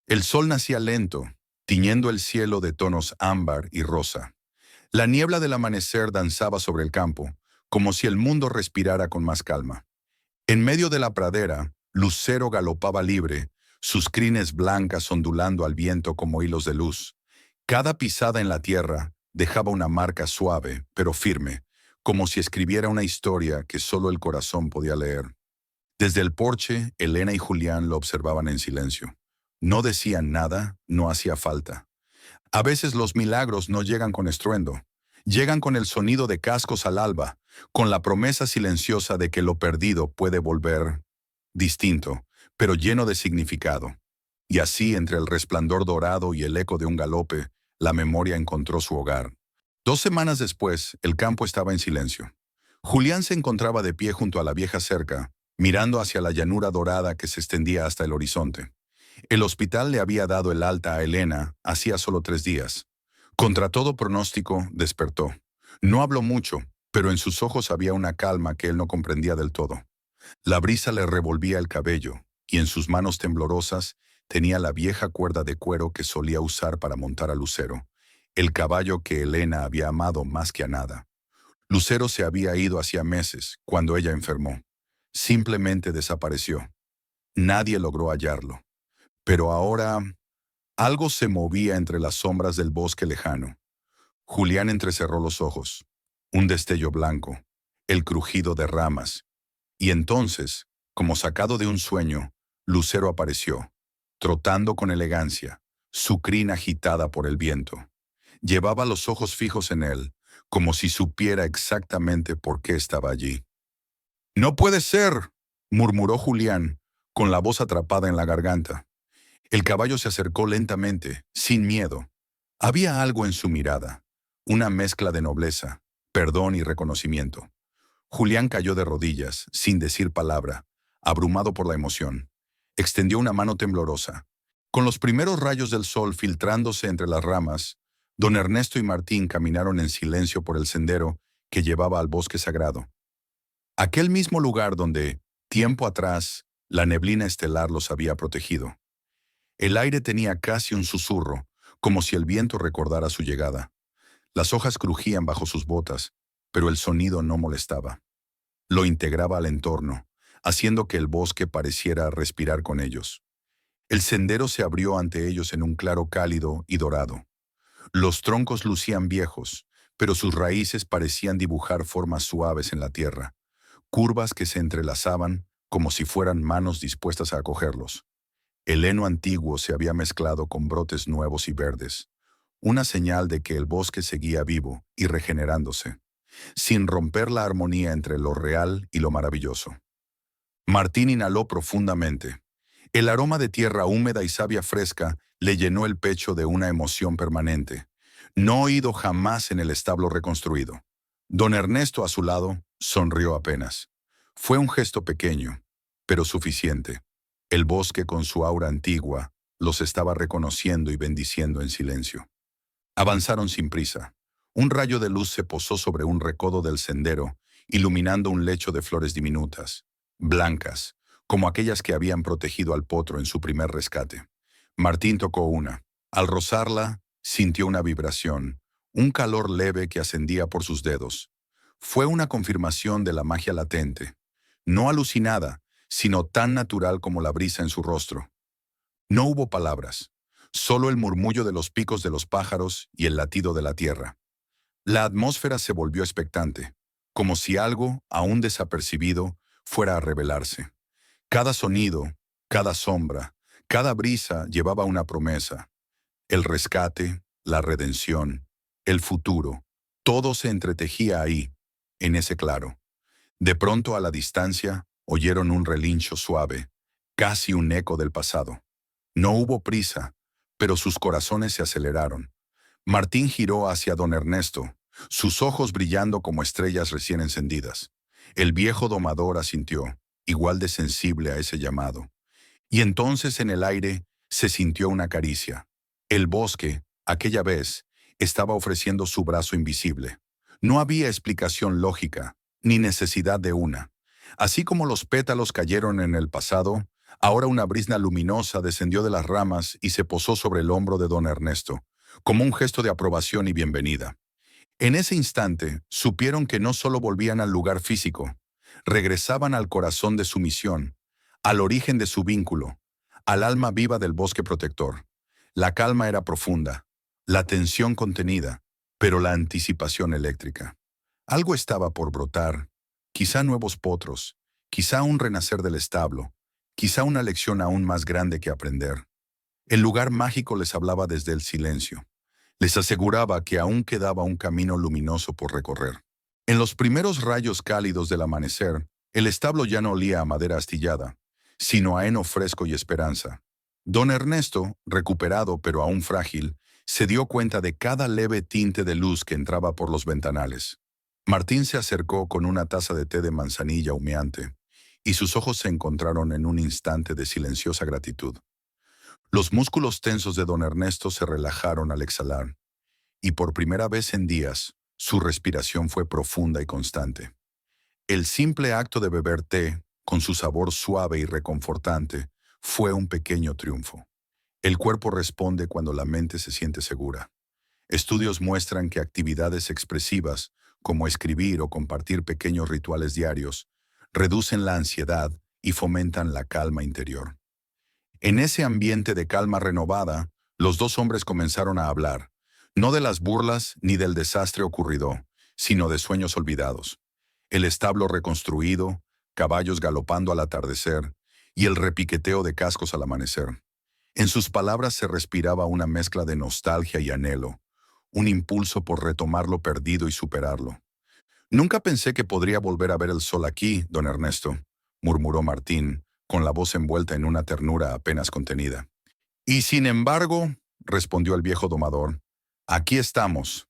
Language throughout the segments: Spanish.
El sol nacía lento, tiñendo el cielo de tonos ámbar y rosa. La niebla del amanecer danzaba sobre el campo, como si el mundo respirara con más calma. En medio de la pradera, Lucero galopaba libre, sus crines blancas ondulando al viento como hilos de luz. Cada pisada en la tierra dejaba una marca suave, pero firme, como si escribiera una historia que solo el corazón podía leer. Desde el porche, Elena y Julián lo observaban en silencio. No decían nada, no hacía falta. A veces los milagros no llegan con estruendo, llegan con el sonido de cascos al alba, con la promesa silenciosa de que lo perdido puede volver distinto, pero lleno de significado. Y así, entre el resplandor dorado y el eco de un galope, la memoria encontró su hogar. 2 semanas después, el campo estaba en silencio. Julián se encontraba de pie junto a la vieja cerca, mirando hacia la llanura dorada que se extendía hasta el horizonte. El hospital le había dado el alta a Elena hacía solo 3 días. Contra todo pronóstico, despertó. No habló mucho, pero en sus ojos había una calma que él no comprendía del todo. La brisa le revolvía el cabello, y en sus manos temblorosas tenía la vieja cuerda de cuero que solía usar para montar a Lucero, el caballo que Elena había amado más que a nada. Lucero se había ido hacía meses, cuando ella enfermó. Simplemente desapareció. Nadie logró hallarlo. Pero ahora algo se movía entre las sombras del bosque lejano. Julián entrecerró los ojos. Un destello blanco, el crujido de ramas. Y entonces, como sacado de un sueño, Lucero apareció, trotando con elegancia, su crin agitada por el viento. Llevaba los ojos fijos en él, como si supiera exactamente por qué estaba allí. «¡No puede ser!», murmuró Julián, con la voz atrapada en la garganta. El caballo se acercó lentamente, sin miedo. Había algo en su mirada, una mezcla de nobleza, perdón y reconocimiento. Julián cayó de rodillas, sin decir palabra, abrumado por la emoción. Extendió una mano temblorosa. Con los primeros rayos del sol filtrándose entre las ramas, don Ernesto y Martín caminaron en silencio por el sendero que llevaba al bosque sagrado. Aquel mismo lugar donde, tiempo atrás, la neblina estelar los había protegido. El aire tenía casi un susurro, como si el viento recordara su llegada. Las hojas crujían bajo sus botas, pero el sonido no molestaba. Lo integraba al entorno, haciendo que el bosque pareciera respirar con ellos. El sendero se abrió ante ellos en un claro cálido y dorado. Los troncos lucían viejos, pero sus raíces parecían dibujar formas suaves en la tierra, curvas que se entrelazaban como si fueran manos dispuestas a acogerlos. El heno antiguo se había mezclado con brotes nuevos y verdes, una señal de que el bosque seguía vivo y regenerándose, sin romper la armonía entre lo real y lo maravilloso. Martín inhaló profundamente. El aroma de tierra húmeda y savia fresca le llenó el pecho de una emoción permanente, no oído jamás en el establo reconstruido. Don Ernesto, a su lado, sonrió apenas. Fue un gesto pequeño, pero suficiente. El bosque, con su aura antigua, los estaba reconociendo y bendiciendo en silencio. Avanzaron sin prisa. Un rayo de luz se posó sobre un recodo del sendero, iluminando un lecho de flores diminutas, blancas, como aquellas que habían protegido al potro en su primer rescate. Martín tocó una. Al rozarla, sintió una vibración, un calor leve que ascendía por sus dedos. Fue una confirmación de la magia latente, no alucinada, sino tan natural como la brisa en su rostro. No hubo palabras, solo el murmullo de los picos de los pájaros y el latido de la tierra. La atmósfera se volvió expectante, como si algo, aún desapercibido, fuera a revelarse. Cada sonido, cada sombra, cada brisa llevaba una promesa. El rescate, la redención, el futuro, todo se entretejía ahí, en ese claro. De pronto, a la distancia, oyeron un relincho suave, casi un eco del pasado. No hubo prisa, pero sus corazones se aceleraron. Martín giró hacia don Ernesto, sus ojos brillando como estrellas recién encendidas. El viejo domador asintió, igual de sensible a ese llamado. Y entonces en el aire se sintió una caricia. El bosque, aquella vez, estaba ofreciendo su brazo invisible. No había explicación lógica, ni necesidad de una. Así como los pétalos cayeron en el pasado, Ahora una brisna luminosa descendió de las ramas y se posó sobre el hombro de don Ernesto, como un gesto de aprobación y bienvenida. En ese instante, supieron que no solo volvían al lugar físico, regresaban al corazón de su misión, al origen de su vínculo, al alma viva del bosque protector. La calma era profunda, la tensión contenida, pero la anticipación eléctrica. Algo estaba por brotar, quizá nuevos potros, quizá un renacer del establo, quizá una lección aún más grande que aprender. El lugar mágico les hablaba desde el silencio. Les aseguraba que aún quedaba un camino luminoso por recorrer. En los primeros rayos cálidos del amanecer, el establo ya no olía a madera astillada, sino a heno fresco y esperanza. Don Ernesto, recuperado pero aún frágil, se dio cuenta de cada leve tinte de luz que entraba por los ventanales. Martín se acercó con una taza de té de manzanilla humeante, y sus ojos se encontraron en un instante de silenciosa gratitud. Los músculos tensos de don Ernesto se relajaron al exhalar, y por primera vez en días, su respiración fue profunda y constante. El simple acto de beber té, con su sabor suave y reconfortante, fue un pequeño triunfo. El cuerpo responde cuando la mente se siente segura. Estudios muestran que actividades expresivas, como escribir o compartir pequeños rituales diarios, reducen la ansiedad y fomentan la calma interior. En ese ambiente de calma renovada, los dos hombres comenzaron a hablar, no de las burlas ni del desastre ocurrido, sino de sueños olvidados. El establo reconstruido, caballos galopando al atardecer y el repiqueteo de cascos al amanecer. En sus palabras se respiraba una mezcla de nostalgia y anhelo, un impulso por retomar lo perdido y superarlo. Nunca pensé que podría volver a ver el sol aquí, don Ernesto, murmuró Martín, con la voz envuelta en una ternura apenas contenida. Y sin embargo, respondió el viejo domador, aquí estamos.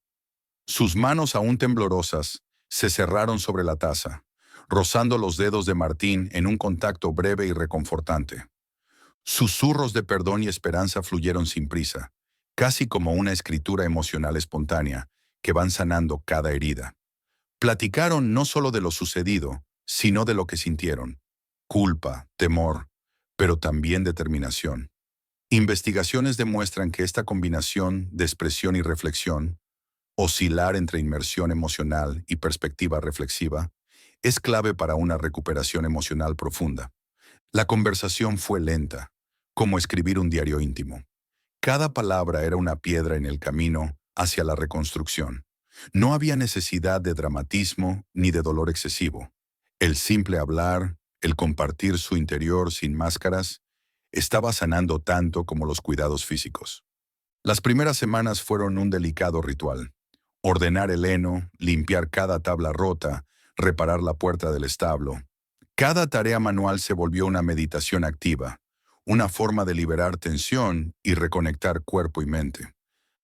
Sus manos aún temblorosas se cerraron sobre la taza, rozando los dedos de Martín en un contacto breve y reconfortante. Susurros de perdón y esperanza fluyeron sin prisa, casi como una escritura emocional espontánea que van sanando cada herida. Platicaron no solo de lo sucedido, sino de lo que sintieron. Culpa, temor, pero también determinación. Investigaciones demuestran que esta combinación de expresión y reflexión, oscilar entre inmersión emocional y perspectiva reflexiva, es clave para una recuperación emocional profunda. La conversación fue lenta, como escribir un diario íntimo. Cada palabra era una piedra en el camino hacia la reconstrucción. No había necesidad de dramatismo ni de dolor excesivo. El simple hablar, el compartir su interior sin máscaras, estaba sanando tanto como los cuidados físicos. Las primeras semanas fueron un delicado ritual. Ordenar el heno, limpiar cada tabla rota, reparar la puerta del establo. Cada tarea manual se volvió una meditación activa, una forma de liberar tensión y reconectar cuerpo y mente.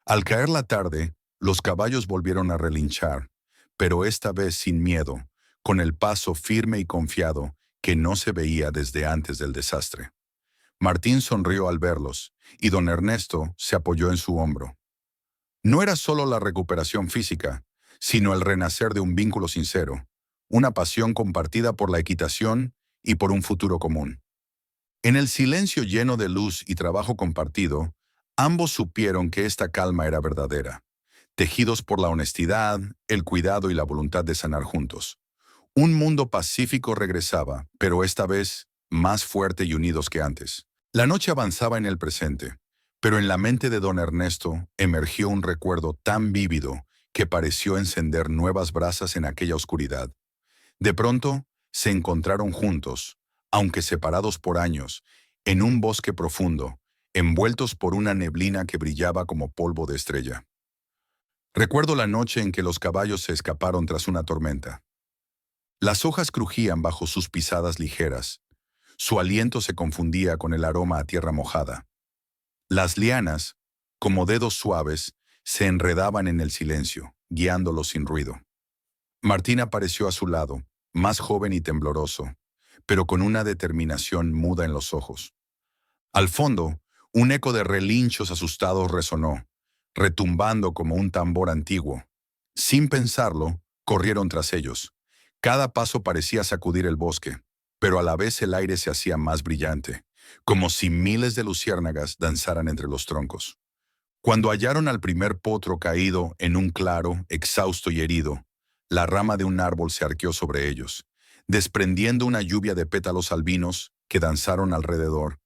Al caer la tarde, los caballos volvieron a relinchar, pero esta vez sin miedo, con el paso firme y confiado que no se veía desde antes del desastre. Martín sonrió al verlos, y don Ernesto se apoyó en su hombro. No era solo la recuperación física, sino el renacer de un vínculo sincero, una pasión compartida por la equitación y por un futuro común. En el silencio lleno de luz y trabajo compartido, ambos supieron que esta calma era verdadera, tejidos por la honestidad, el cuidado y la voluntad de sanar juntos. Un mundo pacífico regresaba, pero esta vez más fuerte y unidos que antes. La noche avanzaba en el presente, pero en la mente de don Ernesto emergió un recuerdo tan vívido que pareció encender nuevas brasas en aquella oscuridad. De pronto, se encontraron juntos, aunque separados por años, en un bosque profundo, envueltos por una neblina que brillaba como polvo de estrella. Recuerdo la noche en que los caballos se escaparon tras una tormenta. Las hojas crujían bajo sus pisadas ligeras. Su aliento se confundía con el aroma a tierra mojada. Las lianas, como dedos suaves, se enredaban en el silencio, guiándolos sin ruido. Martín apareció a su lado, más joven y tembloroso, pero con una determinación muda en los ojos. Al fondo, un eco de relinchos asustados resonó, retumbando como un tambor antiguo. Sin pensarlo, corrieron tras ellos. Cada paso parecía sacudir el bosque, pero a la vez el aire se hacía más brillante, como si miles de luciérnagas danzaran entre los troncos. Cuando hallaron al primer potro caído en un claro, exhausto y herido, la rama de un árbol se arqueó sobre ellos, desprendiendo una lluvia de pétalos albinos que danzaron alrededor,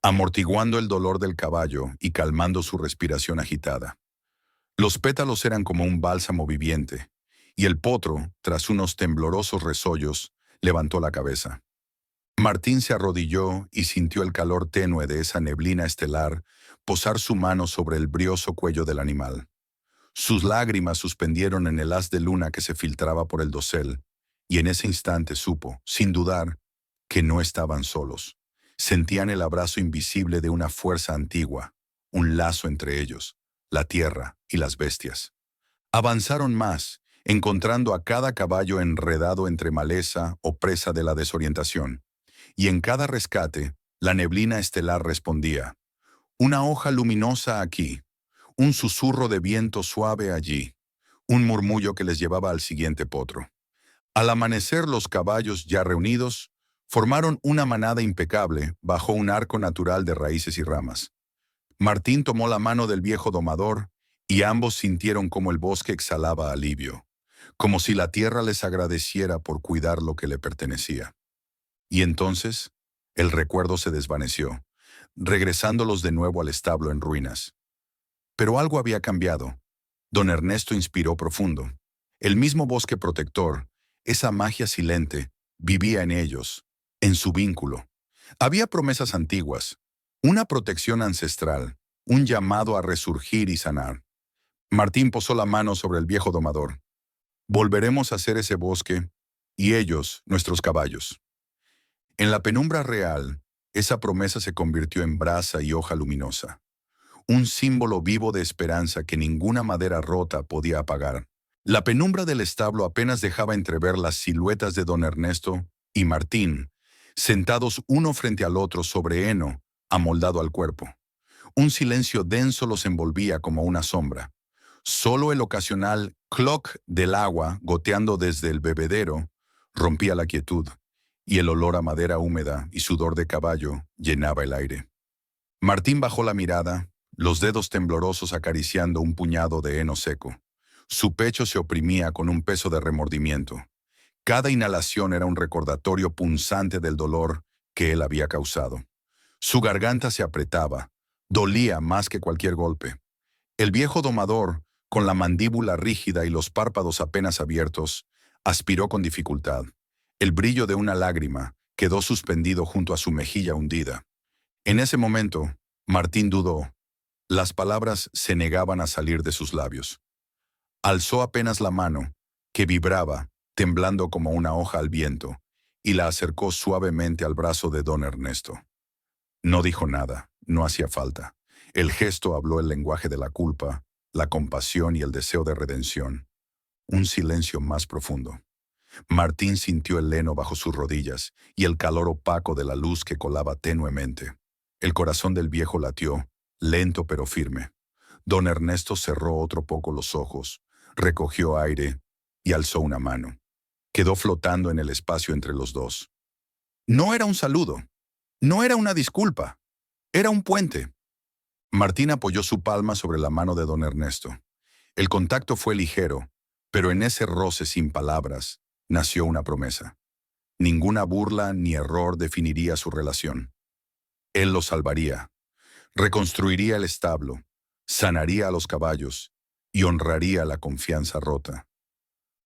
amortiguando el dolor del caballo y calmando su respiración agitada. Los pétalos eran como un bálsamo viviente, y el potro, tras unos temblorosos resollos, levantó la cabeza. Martín se arrodilló y sintió el calor tenue de esa neblina estelar posar su mano sobre el brioso cuello del animal. Sus lágrimas suspendieron en el haz de luna que se filtraba por el dosel, y en ese instante supo, sin dudar, que no estaban solos. Sentían el abrazo invisible de una fuerza antigua, un lazo entre ellos, la tierra y las bestias. Avanzaron más, encontrando a cada caballo enredado entre maleza o presa de la desorientación. Y en cada rescate, la neblina estelar respondía: una hoja luminosa aquí, un susurro de viento suave allí, un murmullo que les llevaba al siguiente potro. Al amanecer, los caballos ya reunidos formaron una manada impecable bajo un arco natural de raíces y ramas. Martín tomó la mano del viejo domador y ambos sintieron como el bosque exhalaba alivio, como si la tierra les agradeciera por cuidar lo que le pertenecía. Y entonces, el recuerdo se desvaneció, regresándolos de nuevo al establo en ruinas. Pero algo había cambiado. Don Ernesto inspiró profundo. El mismo bosque protector, esa magia silente, vivía en ellos, en su vínculo. Había promesas antiguas, una protección ancestral, un llamado a resurgir y sanar. Martín posó la mano sobre el viejo domador. Volveremos a ser ese bosque, y ellos, nuestros caballos. En la penumbra real, esa promesa se convirtió en brasa y hoja luminosa, un símbolo vivo de esperanza que ninguna madera rota podía apagar. La penumbra del establo apenas dejaba entrever las siluetas de don Ernesto y Martín, sentados uno frente al otro sobre heno, amoldado al cuerpo. Un silencio denso los envolvía como una sombra. Solo el ocasional cloc del agua goteando desde el bebedero rompía la quietud, y el olor a madera húmeda y sudor de caballo llenaba el aire. Martín bajó la mirada, los dedos temblorosos acariciando un puñado de heno seco. Su pecho se oprimía con un peso de remordimiento. Cada inhalación era un recordatorio punzante del dolor que él había causado. Su garganta se apretaba, dolía más que cualquier golpe. El viejo domador, con la mandíbula rígida y los párpados apenas abiertos, aspiró con dificultad. El brillo de una lágrima quedó suspendido junto a su mejilla hundida. En ese momento, Martín dudó. Las palabras se negaban a salir de sus labios. Alzó apenas la mano, que vibraba, temblando como una hoja al viento, y la acercó suavemente al brazo de don Ernesto. No dijo nada, no hacía falta. El gesto habló el lenguaje de la culpa, la compasión y el deseo de redención. Un silencio más profundo. Martín sintió el heno bajo sus rodillas y el calor opaco de la luz que colaba tenuemente. El corazón del viejo latió, lento pero firme. Don Ernesto cerró otro poco los ojos, recogió aire y alzó una mano. Quedó flotando en el espacio entre los dos. No era un saludo, no era una disculpa, era un puente. Martín apoyó su palma sobre la mano de don Ernesto. El contacto fue ligero, pero en ese roce sin palabras nació una promesa. Ninguna burla ni error definiría su relación. Él lo salvaría, reconstruiría el establo, sanaría a los caballos y honraría la confianza rota.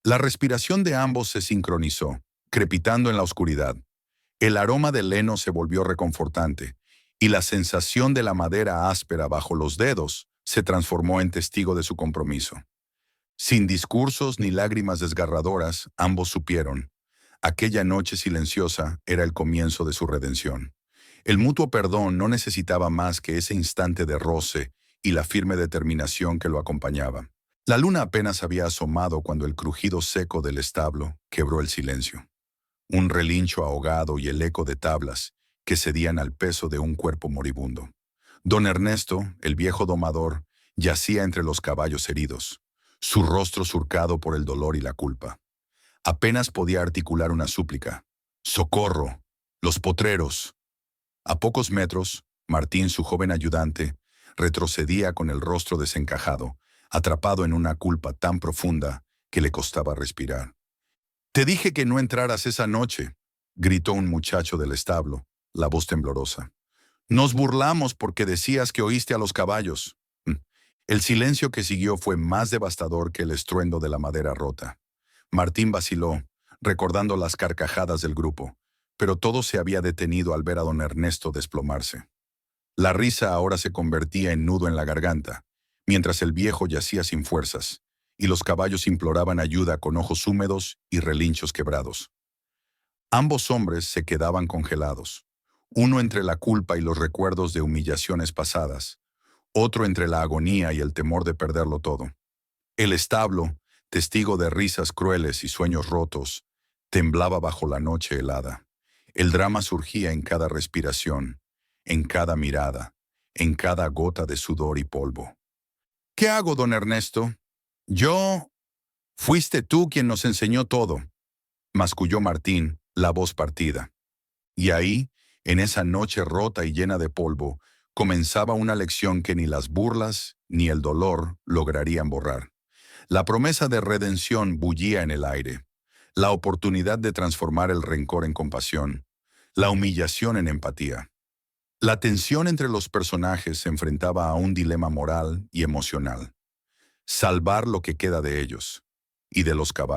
La respiración de ambos se sincronizó, crepitando en la oscuridad. El aroma del heno se volvió reconfortante, y la sensación de la madera áspera bajo los dedos se transformó en testigo de su compromiso. Sin discursos ni lágrimas desgarradoras, ambos supieron. Aquella noche silenciosa era el comienzo de su redención. El mutuo perdón no necesitaba más que ese instante de roce y la firme determinación que lo acompañaba. La luna apenas había asomado cuando el crujido seco del establo quebró el silencio. Un relincho ahogado y el eco de tablas que cedían al peso de un cuerpo moribundo. Don Ernesto, el viejo domador, yacía entre los caballos heridos, su rostro surcado por el dolor y la culpa. Apenas podía articular una súplica. ¡Socorro! ¡Los potreros! A pocos metros, Martín, su joven ayudante, retrocedía con el rostro desencajado, atrapado en una culpa tan profunda que le costaba respirar. «Te dije que no entraras esa noche», gritó un muchacho del establo, la voz temblorosa. «Nos burlamos porque decías que oíste a los caballos». El silencio que siguió fue más devastador que el estruendo de la madera rota. Martín vaciló, recordando las carcajadas del grupo, pero todo se había detenido al ver a don Ernesto desplomarse. La risa ahora se convertía en nudo en la garganta, mientras el viejo yacía sin fuerzas, y los caballos imploraban ayuda con ojos húmedos y relinchos quebrados. Ambos hombres se quedaban congelados, uno entre la culpa y los recuerdos de humillaciones pasadas, otro entre la agonía y el temor de perderlo todo. El establo, testigo de risas crueles y sueños rotos, temblaba bajo la noche helada. El drama surgía en cada respiración, en cada mirada, en cada gota de sudor y polvo. «¿Qué hago, don Ernesto?» «Yo... Fuiste tú quien nos enseñó todo», masculló Martín, la voz partida. Y ahí, en esa noche rota y llena de polvo, comenzaba una lección que ni las burlas ni el dolor lograrían borrar. La promesa de redención bullía en el aire, la oportunidad de transformar el rencor en compasión, la humillación en empatía. La tensión entre los personajes se enfrentaba a un dilema moral y emocional: salvar lo que queda de ellos y de los caballos.